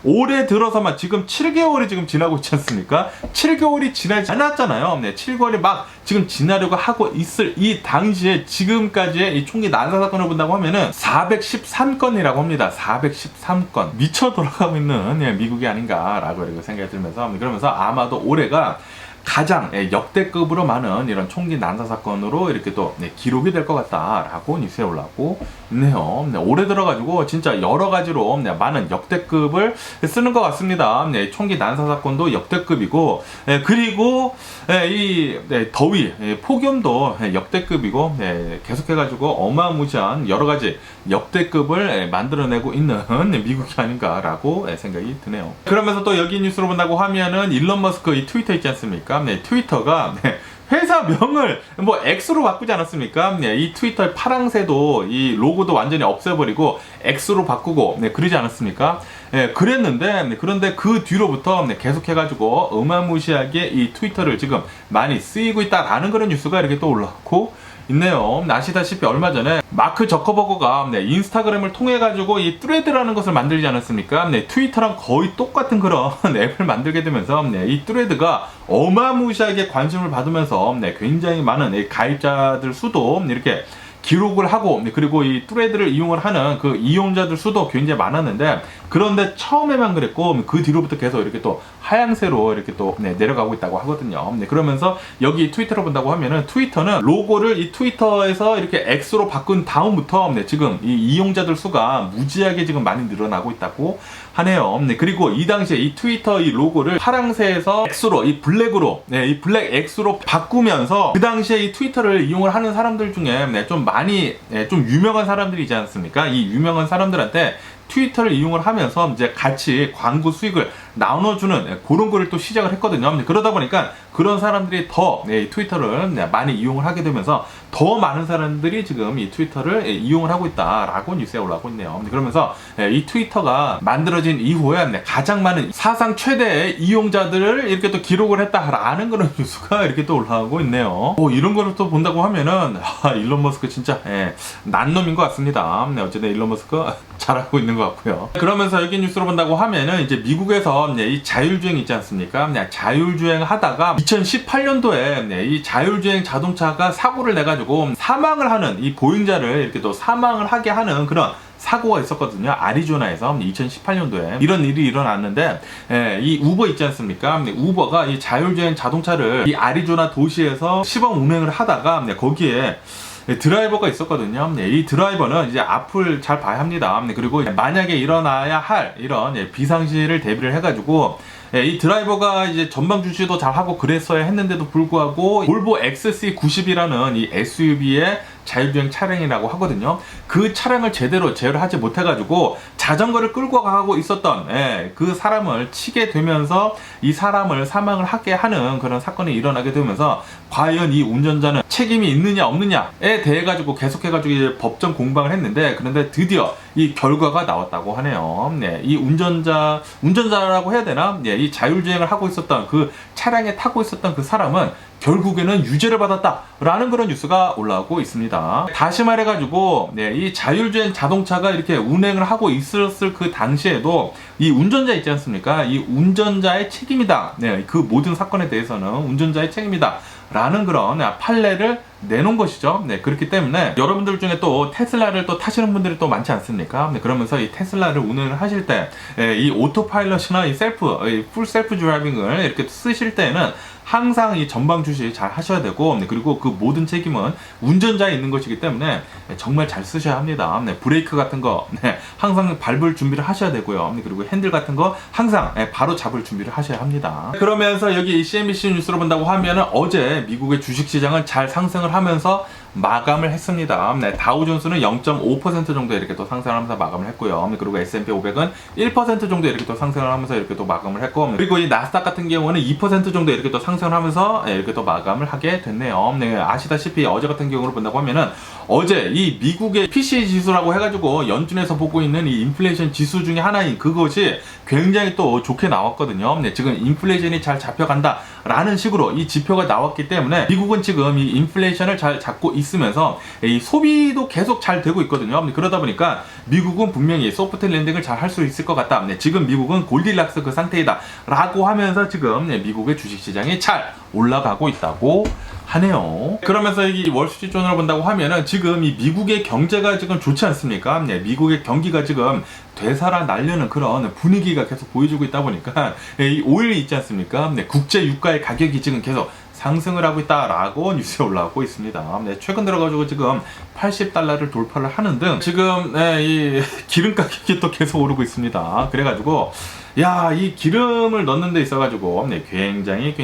올해 들어서만 지금 7개월이 지금 지나고 있지 않습니까? 7개월이 지나지 않았잖아요. 7개월이 막 지금 지나려고 하고 있을 이 당시에 지금까지의 이 총기 난사 사건을 본다고 하면은 413건이라고 합니다. 413건. 미쳐 돌아가고 있는 미국이 아닌가라고 이렇게 생각이 들면서, 그러면서 아마도 올해가 가장 역대급으로 많은 이런 총기 난사 사건으로 이렇게 또 기록이 될 것 같다라고 뉴스에 올라오고 있네요. 올해 들어가지고 진짜 여러 가지로 많은 역대급을 쓰는 것 같습니다. 총기 난사 사건도 역대급이고, 그리고 이 더위, 폭염도 역대급이고, 계속해가지고 어마무시한 여러 가지 역대급을 만들어내고 있는 미국이 아닌가라고 생각이 드네요. 그러면서 또 여기 뉴스로 본다고 하면은 일론 머스크 이 트위터 있지 않습니까? 트위터가 회사명을 뭐 X로 바꾸지 않았습니까? 이 트위터의 파랑새도 이 로고도 완전히 없애버리고 X로 바꾸고 그러지 않았습니까? 그랬는데, 그런데 그 뒤로부터 계속해가지고 어마무시하게 이 트위터를 지금 많이 쓰이고 있다라는 그런 뉴스가 이렇게 또 올라오고 있네요. 아시다시피 얼마 전에 마크 저커버거가 인스타그램을 통해 가지고 이 트레드라는 것을 만들지 않았습니까? 트위터랑 거의 똑같은 그런 앱을 만들게 되면서 이 트레드가 어마무시하게 관심을 받으면서 굉장히 많은 가입자들 수도 이렇게 기록을 하고, 그리고 이 트레드를 이용을 하는 그 이용자들 수도 굉장히 많았는데, 그런데 처음에만 그랬고 그 뒤로부터 계속 이렇게 또 하향세로 이렇게 또 내려가고 있다고 하거든요. 그러면서 여기 트위터를 본다고 하면은 트위터는 로고를 이 트위터에서 이렇게 X로 바꾼 다음부터 지금 이 이용자들 수가 무지하게 지금 많이 늘어나고 있다고 하네요. 그리고 이 당시에 이 트위터 이 로고를 파랑새에서 X로 이 블랙으로 이 블랙 X로 바꾸면서 그 당시에 이 트위터를 이용을 하는 사람들 중에 좀 많이 좀 유명한 사람들이지 않습니까? 이 유명한 사람들한테 트위터를 이용을 하면서 이제 같이 광고 수익을 나눠주는 그런 거를 또 시작을 했거든요. 그러다 보니까 그런 사람들이 더 트위터를 많이 이용을 하게 되면서 더 많은 사람들이 지금 이 트위터를 이용을 하고 있다라고 뉴스에 올라오고 있네요. 그러면서 이 트위터가 만들어진 이후에 가장 많은 사상 최대의 이용자들을 이렇게 또 기록을 했다라는 그런 뉴스가 이렇게 또 올라오고 있네요. 이런 거를 또 본다고 하면은 일론 머스크 진짜 난 놈인 것 같습니다. 어쨌든 일론 머스크 잘하고 있는 것 같고요. 그러면서 여기 뉴스로 본다고 하면은 이제 미국에서 이 자율주행 있지 않습니까? 자율주행 하다가 2018년도에 이 자율주행 자동차가 사고를 내가지고 사망을 하는 이 보행자를 이렇게 또 사망을 하게 하는 그런 사고가 있었거든요. 아리조나에서 2018년도에 이런 일이 일어났는데, 이 우버 있지 않습니까? 우버가 이 자율주행 자동차를 이 아리조나 도시에서 시범 운행을 하다가 거기에 드라이버가 있었거든요. 이 드라이버는 이제 앞을 잘 봐야 합니다. 그리고 만약에 일어나야 할 이런 비상시를 대비를 해가지고 이 드라이버가 이제 전방 주시도 잘 하고 그랬어야 했는데도 불구하고 볼보 XC90이라는 이 SUV의 자율주행 차량이라고 하거든요. 그 차량을 제대로 제어를 하지 못해가지고 자전거를 끌고 가고 있었던 그 사람을 치게 되면서 이 사람을 사망을 하게 하는 그런 사건이 일어나게 되면서 과연 이 운전자는 책임이 있느냐 없느냐에 대해 가지고 계속해가지고 법정 공방을 했는데, 그런데 드디어 이 결과가 나왔다고 하네요. 이 운전자라고 해야 되나? 이 자율주행을 하고 있었던 그 차량에 타고 있었던 그 사람은 결국에는 유죄를 받았다라는 그런 뉴스가 올라오고 있습니다. 다시 말해가지고 이 자율주행 자동차가 이렇게 운행을 하고 있었을 그 당시에도 이 운전자 있지 않습니까? 이 운전자의 책임이다. 그 모든 사건에 대해서는 운전자의 책임이다 라는 그런 판례를 내놓은 것이죠. 그렇기 때문에 여러분들 중에 또 테슬라를 또 타시는 분들이 또 많지 않습니까? 그러면서 이 테슬라를 운행을 하실 때 이 오토파일럿이나 이 풀 셀프 드라이빙을 이렇게 쓰실 때는 항상 이 전방 주시 잘 하셔야 되고, 그리고 그 모든 책임은 운전자에 있는 것이기 때문에 정말 잘 쓰셔야 합니다. 브레이크 같은 거 항상 밟을 준비를 하셔야 되고요. 그리고 핸들 같은 거 항상 바로 잡을 준비를 하셔야 합니다. 그러면서 여기 CNBC 뉴스로 본다고 하면은 어제 미국의 주식시장은 잘 상승을 하면서 마감을 했습니다. 다우존스는 0.5% 정도 이렇게 또 상승을 하면서 마감을 했고요. 그리고 S&P 500은 1% 정도 이렇게 또 상승을 하면서 이렇게 또 마감을 했고, 그리고 이 나스닥 같은 경우는 2% 정도 이렇게 또 상승을 하면서 이렇게 또 마감을 하게 됐네요. 아시다시피 어제 같은 경우로 본다고 하면은 어제 이 미국의 PCE 지수라고 해가지고 연준에서 보고 있는 이 인플레이션 지수 중에 하나인 그것이 굉장히 또 좋게 나왔거든요. 지금 인플레이션이 잘 잡혀간다 라는 식으로 이 지표가 나왔기 때문에 미국은 지금 이 인플레이션을 잘 잡고 있으면서 이 소비도 계속 잘 되고 있거든요. 그러다 보니까 미국은 분명히 소프트 랜딩을 잘 할 수 있을 것 같다. 지금 미국은 골디락스 그 상태이다 라고 하면서 지금 미국의 주식시장이 잘 올라가고 있다고 하네요. 그러면서 이 월스트리트조널을 본다고 하면은 지금 이 미국의 경제가 지금 좋지 않습니까? 미국의 경기가 지금 되살아나려는 그런 분위기가 계속 보여주고 있다 보니까 이 오일이 있지 않습니까? 국제 유가의 가격이 지금 계속 상승을 하고 있다라고 뉴스에 올라오고 있습니다. 최근 들어가지고 지금 $80를 돌파를 하는 등 지금 이 기름 가격이 또 계속 오르고 있습니다. 그래가지고 이 기름을 넣는 데 있어가지고 굉장히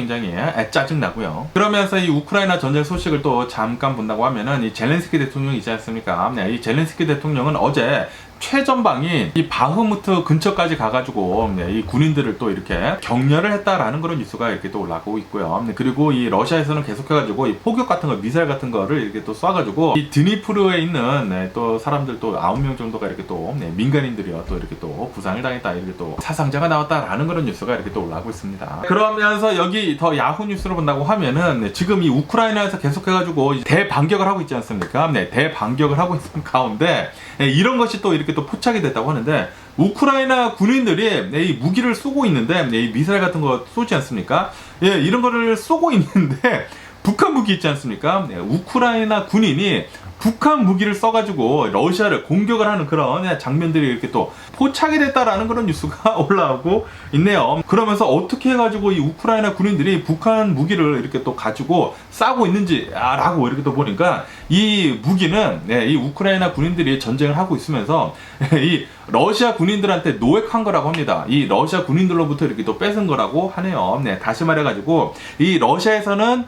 짜증나고요. 그러면서 이 우크라이나 전쟁 소식을 또 잠깐 본다고 하면은 이 젤렌스키 대통령이 있지 않습니까? 이 젤렌스키 대통령은 어제 최전방인 이 바흐무트 근처까지 가가지고 이 군인들을 또 이렇게 격려를 했다라는 그런 뉴스가 이렇게 또 올라오고 있고요. 그리고 이 러시아에서는 계속해가지고 이 포격 같은 거, 미사일 같은 거를 이렇게 또 쏴가지고 이 드니프르에 있는 또 사람들 또 9명 정도가 이렇게 또 민간인들이요 또 이렇게 또 부상을 당했다, 이렇게 또 사상자가 나왔다라는 그런 뉴스가 이렇게 또 올라오고 있습니다. 그러면서 여기 더 야후 뉴스로 본다고 하면은 지금 이 우크라이나에서 계속해가지고 대반격을 하고 있지 않습니까? 대반격을 하고 있는 가운데 이런 것이 또 이렇게 또 포착이 됐다고 하는데, 우크라이나 군인들이 이 무기를 쏘고 있는데 이 미사일 같은 거 쏘지 않습니까? 이런 거를 쏘고 있는데 북한 무기 있지 않습니까? 우크라이나 군인이 북한 무기를 써가지고 러시아를 공격을 하는 그런 장면들이 이렇게 또 포착이 됐다라는 그런 뉴스가 올라오고 있네요. 그러면서 어떻게 해가지고 이 우크라이나 군인들이 북한 무기를 이렇게 또 가지고 싸고 있는지 라고 이렇게 또 보니까 이 무기는 이 우크라이나 군인들이 전쟁을 하고 있으면서 이 러시아 군인들한테 노획한 거라고 합니다. 이 러시아 군인들로부터 이렇게 또 뺏은 거라고 하네요. 다시 말해가지고 이 러시아에서는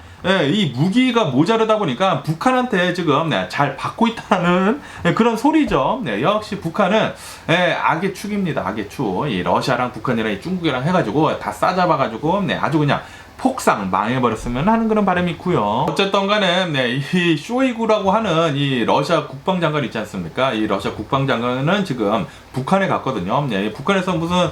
이 무기가 모자르다 보니까 북한한테 지금 잘 받고 있다는 그런 소리죠. 역시 북한은 악의 축입니다. 악의 축. 이 러시아랑 북한이랑 이 중국이랑 해가지고 다 싸잡아가지고 아주 그냥 폭삭 망해버렸으면 하는 그런 바람이 있고요. 어쨌든 간에 이 쇼이구라고 하는 이 러시아 국방장관 있지 않습니까? 이 러시아 국방장관은 지금 북한에 갔거든요. 북한에서 무슨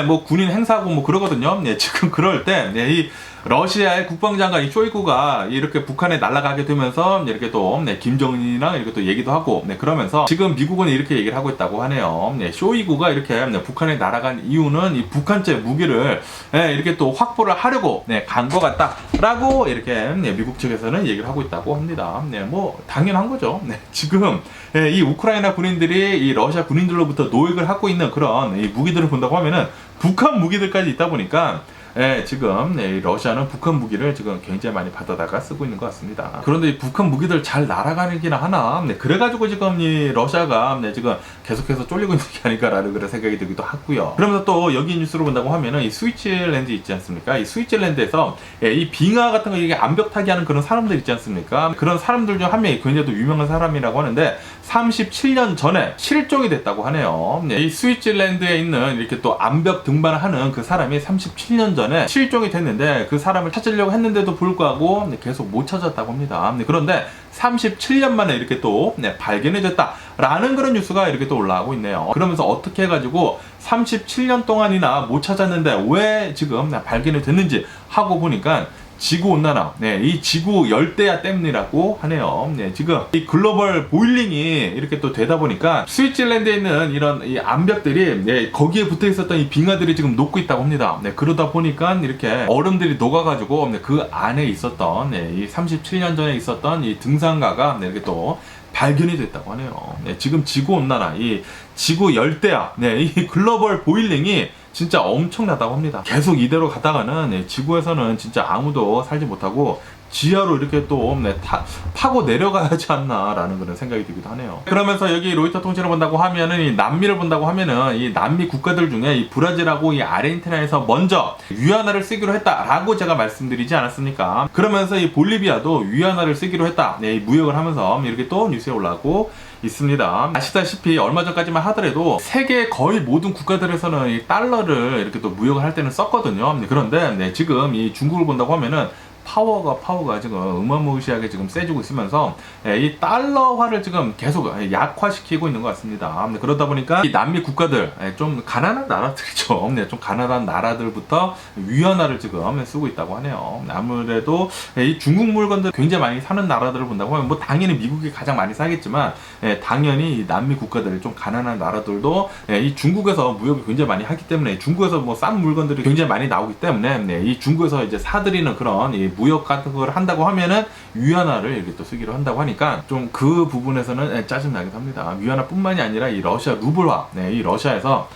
뭐 군인 행사하고 뭐 그러거든요. 지금 그럴 때 이 러시아의 국방장관 이 쇼이구가 이렇게 북한에 날아가게 되면서 이렇게 또 김정은이랑 이렇게 또 얘기도 하고 그러면서 지금 미국은 이렇게 얘기를 하고 있다고 하네요. 쇼이구가 이렇게 북한에 날아간 이유는 이 북한제 무기를 이렇게 또 확보를 하려고 간 것 같다라고 이렇게 미국 측에서는 얘기를 하고 있다고 합니다. 뭐 당연한 거죠. 지금 이 우크라이나 군인들이 이 러시아 군인들로부터 노획을 하고 있는 그런 이 무기들을 본다고 하면은 북한 무기들까지 있다 보니까 지금 이 러시아는 북한 무기를 지금 굉장히 많이 받아다가 쓰고 있는 것 같습니다. 그런데 이 북한 무기들 잘 날아가는기나 하나? 그래가지고 지금 이 러시아가 지금 계속해서 쫄리고 있는 게 아닐까라는 그런 생각이 들기도 하고요. 그러면서 또 여기 뉴스로 본다고 하면은 이 스위tzerlän드 있지 않습니까? 이 스위tzerlän드에서 이 빙하 같은 거 이게 암벽 타기 하는 그런 사람들 있지 않습니까? 그런 사람들 중 한 명이 굉장히 또 유명한 사람이라고 하는데 37년 전에 실종이 됐다고 하네요. 이 스위tzerlän드에 있는 이렇게 또 암벽 등반을 하는 그 사람이 37년 전에 실종이 됐는데 그 사람을 찾으려고 했는데도 불구하고 계속 못 찾았다고 합니다. 그런데 37년 만에 이렇게 또 발견이 됐다라는 그런 뉴스가 이렇게 또 올라오고 있네요. 그러면서 어떻게 해가지고 37년 동안이나 못 찾았는데 왜 지금 발견이 됐는지 하고 보니까 지구온난화, 이 지구 열대야 때문이라고 하네요. 지금 이 글로벌 보일링이 이렇게 또 되다 보니까 스위tzerlän드에 있는 이런 이 암벽들이 거기에 붙어 있었던 이 빙하들이 지금 녹고 있다고 합니다. 그러다 보니까 이렇게 얼음들이 녹아가지고 그 안에 있었던 이 37년 전에 있었던 이 등산가가 이렇게 또 발견이 됐다고 하네요. 지금 지구온난화, 이 지구 열대야, 이 글로벌 보일링이 진짜 엄청나다고 합니다. 계속 이대로 가다가는 지구에서는 진짜 아무도 살지 못하고 지하로 이렇게 또 파고 내려가야지 않나라는 그런 생각이 들기도 하네요. 그러면서 여기 로이터 통신을 본다고 하면은 이 남미를 본다고 하면은 이 남미 국가들 중에 이 브라질하고 이 아르헨티나에서 먼저 위안화를 쓰기로 했다라고 제가 말씀드리지 않았습니까? 그러면서 이 볼리비아도 위안화를 쓰기로 했다. 이 무역을 하면서 이렇게 또 뉴스에 올라오고 있습니다. 아시다시피 얼마 전까지만 하더라도 세계 거의 모든 국가들에서는 이 달러를 이렇게 또 무역을 할 때는 썼거든요. 그런데 지금 이 중국을 본다고 하면은 파워가 지금 어마무시하게 지금 세지고 있으면서 이 달러화를 지금 계속 약화시키고 있는 것 같습니다. 그러다 보니까 이 남미 국가들, 좀 가난한 나라들이죠. 좀 가난한 나라들부터 위안화를 지금 쓰고 있다고 하네요. 아무래도 이 중국 물건들 굉장히 많이 사는 나라들을 본다고 하면 뭐 당연히 미국이 가장 많이 사겠지만 당연히 이 남미 국가들, 좀 가난한 나라들도 이 중국에서 무역을 굉장히 많이 하기 때문에 중국에서 뭐 싼 물건들이 굉장히 많이 나오기 때문에 이 중국에서 이제 사들이는 그런 이 무역 같은 걸 한다고 하면은 위안화를 이렇게 또 쓰기로 한다고 하니까 좀 그 부분에서는 짜증나기도 합니다. 위안화뿐만이 아니라 이 러시아 루블화, 이 러시아에서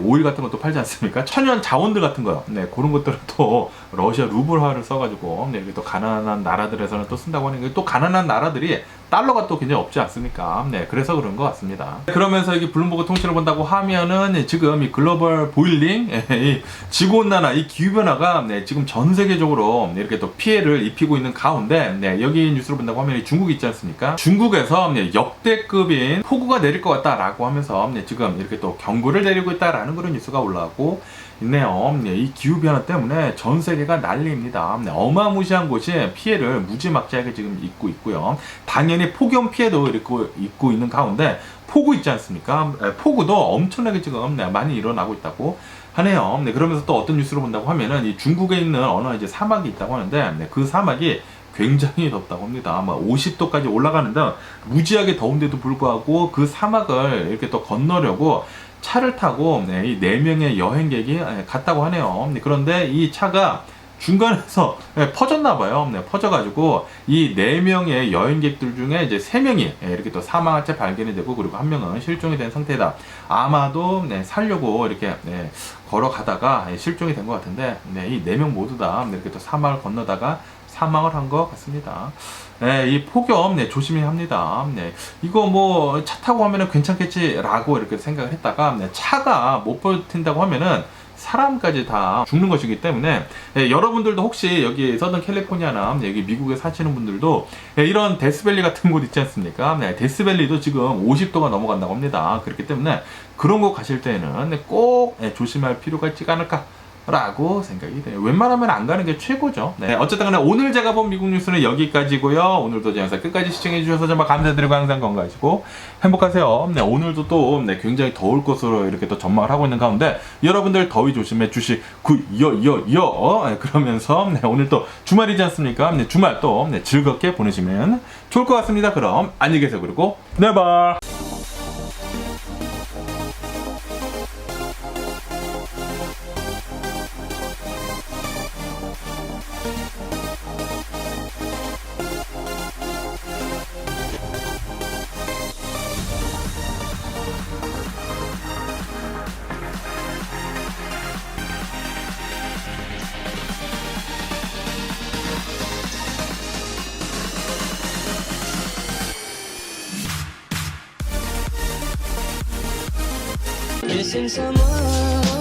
오일 같은 것도 팔지 않습니까? 천연 자원들 같은 거요. 그런 것들은 또 러시아 루블화를 써가지고 이렇게 또 가난한 나라들에서는 또 쓴다고 하는 게, 또 가난한 나라들이 달러가 또 굉장히 없지 않습니까? 그래서 그런 것 같습니다. 그러면서 여기 블룸버그 통신을 본다고 하면은 지금 이 글로벌 보일링, 이 지구온난화, 이 기후변화가 지금 전 세계적으로 이렇게 또 피해를 입히고 있는 가운데 여기 뉴스를 본다고 하면 중국이 있지 않습니까? 중국에서 역대급인 폭우가 내릴 것 같다라고 하면서 지금 이렇게 또 경고를 내리고 있다라는 그런 뉴스가 올라오고 있네요. 이 기후변화 때문에 전 세계가 난리입니다. 어마무시한 곳이 피해를 무지막지하게 지금 입고 있고요. 당연히 폭염 피해도 입고 있는 가운데 폭우 있지 않습니까? 폭우도 엄청나게 지금 많이 일어나고 있다고 하네요. 그러면서 또 어떤 뉴스를 본다고 하면은 이 중국에 있는 어느 이제 사막이 있다고 하는데 그 사막이 굉장히 덥다고 합니다. 아마 50도까지 올라가는데 무지하게 더운데도 불구하고 그 사막을 이렇게 또 건너려고 차를 타고 이 4명의 여행객이 갔다고 하네요. 그런데 이 차가 중간에서 퍼졌나봐요. 퍼져가지고 이 4명의 여행객들 중에 이제 3명이 이렇게 또 사망한 채 발견이 되고, 그리고 1명은 실종이 된 상태다. 아마도 살려고 이렇게 걸어가다가 실종이 된 것 같은데, 이 4명 모두 다 이렇게 또 사막을 건너다가 사망을 한 것 같습니다. 이 폭염 조심해야 합니다. 이거 뭐 차 타고 하면은 괜찮겠지라고 이렇게 생각을 했다가 차가 못 버틴다고 하면은 사람까지 다 죽는 것이기 때문에 여러분들도 혹시 여기 서던 캘리포니아나 여기 미국에 사시는 분들도 이런 데스밸리 같은 곳 있지 않습니까? 데스밸리도 지금 50도가 넘어간다고 합니다. 그렇기 때문에 그런 곳 가실 때는 꼭 조심할 필요가 있지 않을까 라고 생각이 돼요. 웬만하면 안 가는 게 최고죠. 어쨌든 간에 오늘 제가 본 미국 뉴스는 여기까지고요. 오늘도 제 영상 끝까지 시청해 주셔서 정말 감사드리고 항상 건강하시고 행복하세요. 오늘도 또 굉장히 더울 것으로 이렇게 또 전망을 하고 있는 가운데 여러분들 더위 조심해 주시고요. 그러면서 오늘 또 주말이지 않습니까? 주말 또 즐겁게 보내시면 좋을 것 같습니다. 그럼 안녕히 계세요. 그리고 네바. Missing someone